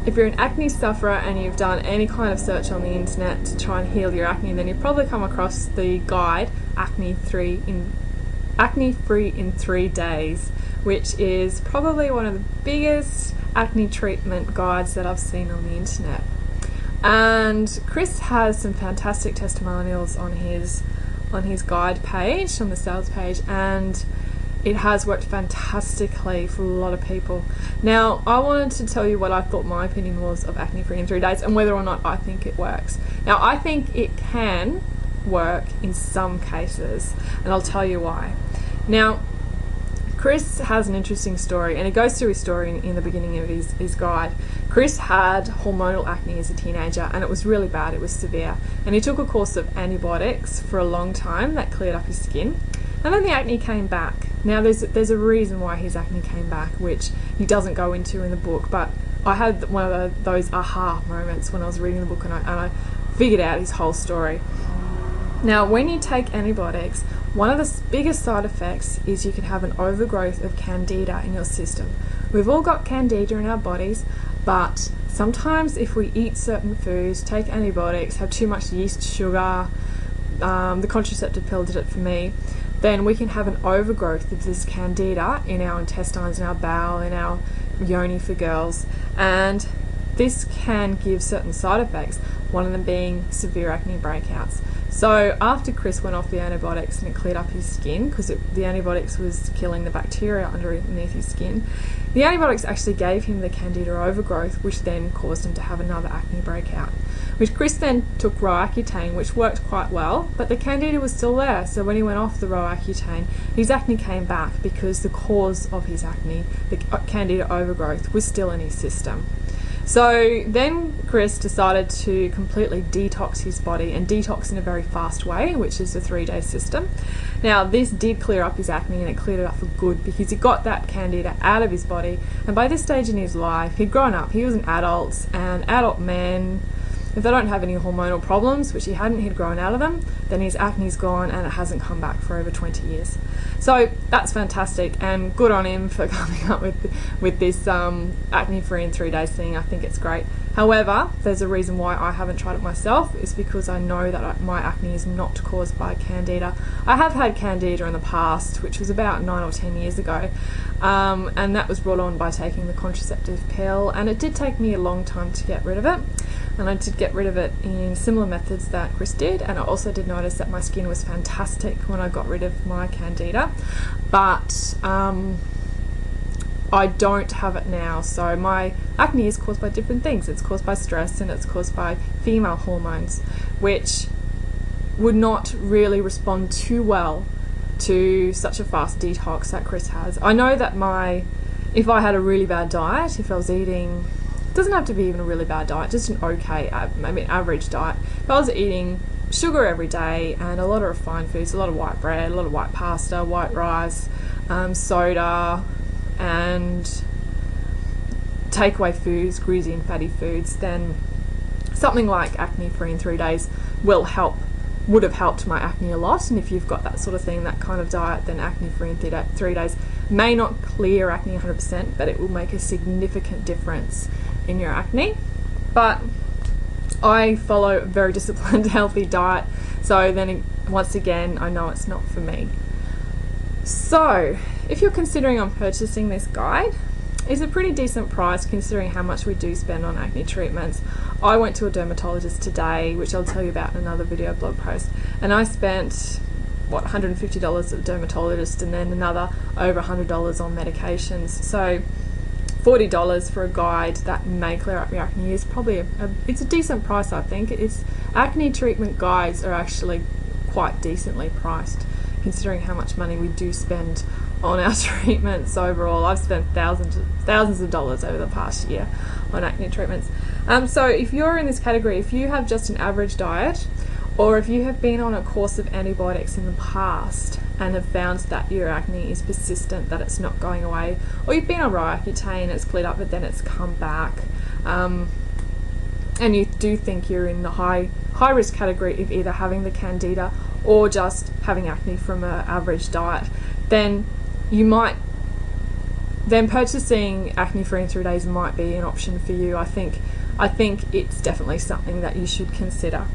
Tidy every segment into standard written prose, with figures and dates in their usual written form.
if you're an acne sufferer and you've done any kind of search on the internet to try and heal your acne, then you've probably come across the guide Acne Free in 3 Days, which is probably one of the biggest acne treatment guides that I've seen on the internet. And Chris has some fantastic testimonials on his guide page, on the sales page, and it has worked fantastically for a lot of people. Now, I wanted to tell you what I thought my opinion was of Acne Free in 3 Days and whether or not I think it works. Now, I think it can work in some cases, and I'll tell you why. Now, Chris has an interesting story, and he goes through his story in the beginning of his guide. Chris had hormonal acne as a teenager, and it was really bad, it was severe. And he took a course of antibiotics for a long time that cleared up his skin. And then the acne came back. Now, there's a reason why his acne came back, which he doesn't go into in the book, but I had one of those aha moments when I was reading the book, and I figured out his whole story. Now, when you take antibiotics, one of the biggest side effects is you can have an overgrowth of candida in your system. We've all got candida in our bodies, but sometimes if we eat certain foods, take antibiotics, have too much yeast, sugar, the contraceptive pill did it for me, then we can have an overgrowth of this candida in our intestines, in our bowel, in our yoni for girls, and this can give certain side effects, one of them being severe acne breakouts. So after Chris went off the antibiotics and it cleared up his skin, because the antibiotics was killing the bacteria underneath his skin, the antibiotics actually gave him the candida overgrowth, which then caused him to have another acne breakout. Which Chris then took Roaccutane, which worked quite well, but the candida was still there. So when he went off the Roaccutane, his acne came back because the cause of his acne, the candida overgrowth, was still in his system. So then Chris decided to completely detox his body, and detox in a very fast way, which is the 3-day system. Now, this did clear up his acne, and it cleared it up for good because he got that candida out of his body. And by this stage in his life, he'd grown up, he was an adult, and adult men, if they don't have any hormonal problems, which he hadn't, he'd grown out of them, then his acne's gone and it hasn't come back for over 20 years. So that's fantastic, and good on him for coming up with this acne free in 3 days thing. I think it's great. However, there's a reason why I haven't tried it myself, is because I know that my acne is not caused by candida. I have had candida in the past, which was about 9 or 10 years ago, and that was brought on by taking the contraceptive pill, and it did take me a long time to get rid of it. And I did get rid of it in similar methods that Chris did, and I also did notice that my skin was fantastic when I got rid of my candida, but I don't have it now. So my acne is caused by different things. It's caused by stress, and it's caused by female hormones, which would not really respond too well to such a fast detox that Chris has. I know that if I had a really bad diet, if I was eating, doesn't have to be even a really bad diet, just an okay, maybe an average diet. If I was eating sugar every day and a lot of refined foods, a lot of white bread, a lot of white pasta, white rice, soda, and takeaway foods, greasy and fatty foods, then something like Acne Free in 3 Days would have helped my acne a lot. And if you've got that sort of thing, that kind of diet, then Acne Free in 3 Days may not clear acne 100%, but it will make a significant difference in your acne. But I follow a very disciplined, healthy diet, so then once again, I know it's not for me. So if you're considering on purchasing this guide, it's a pretty decent price considering how much we do spend on acne treatments. I went to a dermatologist today, which I'll tell you about in another video blog post, and I spent $150 at the dermatologist, and then another over $100 on medications. So $40 for a guide that may clear up your acne is probably it's a decent price. I think acne treatment guides are actually quite decently priced considering how much money we do spend on our treatments overall. I've spent thousands of dollars over the past year on acne treatments. So if you're in this category, if you have just an average diet, or if you have been on a course of antibiotics in the past and have found that your acne is persistent, that it's not going away, or you've been on Roaccutane, it's cleared up but then it's come back, and you do think you're in the high risk category of either having the candida or just having acne from an average diet, then you might then purchasing acne free in 3 days might be an option for you. I think it's definitely something that you should consider.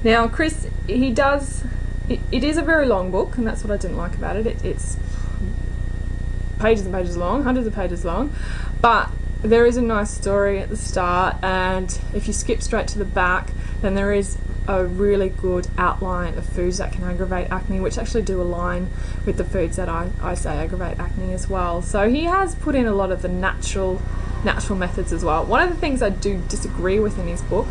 Now, Chris, it is a very long book, and that's what I didn't like about it. It's pages and pages long, hundreds of pages long, but there is a nice story at the start, and if you skip straight to the back, then there is a really good outline of foods that can aggravate acne, which actually do align with the foods that I say aggravate acne as well. So he has put in a lot of the natural methods as well. One of the things I do disagree with in his book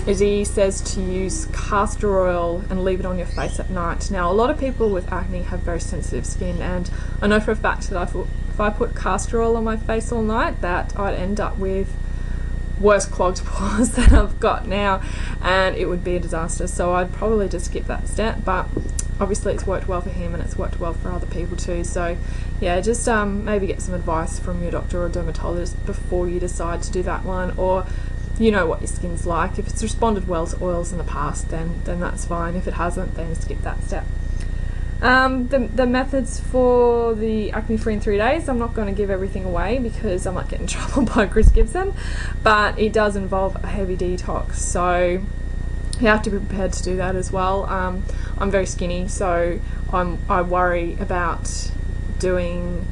is he says to use castor oil and leave it on your face at night. Now, a lot of people with acne have very sensitive skin, and I know for a fact that if I put castor oil on my face all night, that I'd end up with worse clogged pores than I've got now, and it would be a disaster. So I'd probably just skip that step, but obviously it's worked well for him and it's worked well for other people too. So yeah, just maybe get some advice from your doctor or dermatologist before you decide to do that one, or you know what your skin's like. If it's responded well to oils in the past, then that's fine. If it hasn't, then skip that step. The methods for the acne free in 3 days, I'm not going to give everything away because I might get in trouble by Chris Gibson, but it does involve a heavy detox, so you have to be prepared to do that as well. I'm very skinny, so I worry about doing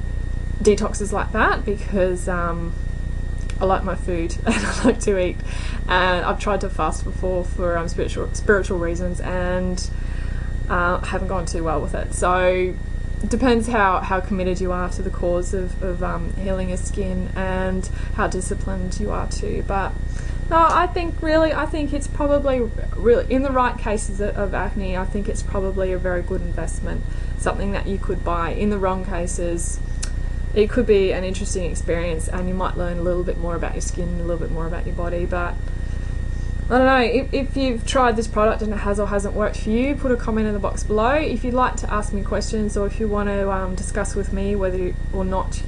detoxes like that because I like my food and I like to eat, and I've tried to fast before for spiritual reasons, and I haven't gone too well with it. So it depends how committed you are to the cause of healing your skin and how disciplined you are too. But no, I think it's probably really, in the right cases of acne, I think it's probably a very good investment, something that you could buy. In the wrong cases, it could be an interesting experience and you might learn a little bit more about your skin, a little bit more about your body. But I don't know, if you've tried this product and it has or hasn't worked for you, put a comment in the box below. If you'd like to ask me questions, or if you want to discuss with me whether or not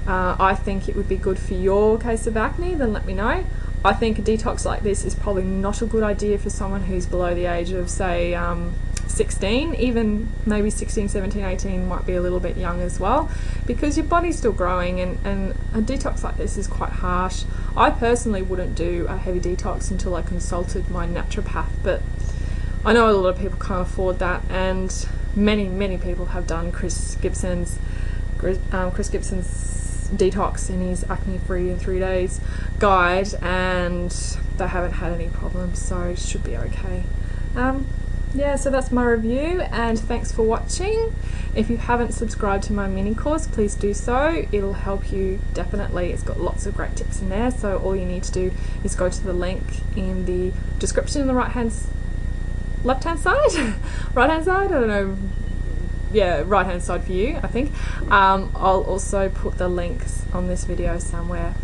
I think it would be good for your case of acne, then let me know. I think a detox like this is probably not a good idea for someone who's below the age of, say, 16, even maybe 16, 17, 18 might be a little bit young as well, because your body's still growing, and a detox like this is quite harsh. I personally wouldn't do a heavy detox until I consulted my naturopath, but I know a lot of people can't afford that, and many people have done Chris Gibson's detox in his acne free in 3 days guide, and they haven't had any problems, so it should be okay. Yeah, so that's my review, and thanks for watching. If you haven't subscribed to my mini course, please do so. It'll help you definitely. It's got lots of great tips in there, so all you need to do is go to the link in the description on the left-hand side? Right-hand side? I don't know. Yeah, right-hand side for you, I think. I'll also put the links on this video somewhere.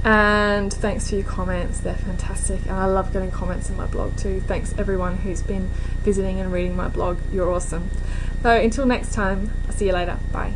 And thanks for your comments, they're fantastic, and I love getting comments in my blog too. Thanks everyone who's been visiting and reading my blog, you're awesome. So until next time, I'll see you later, bye.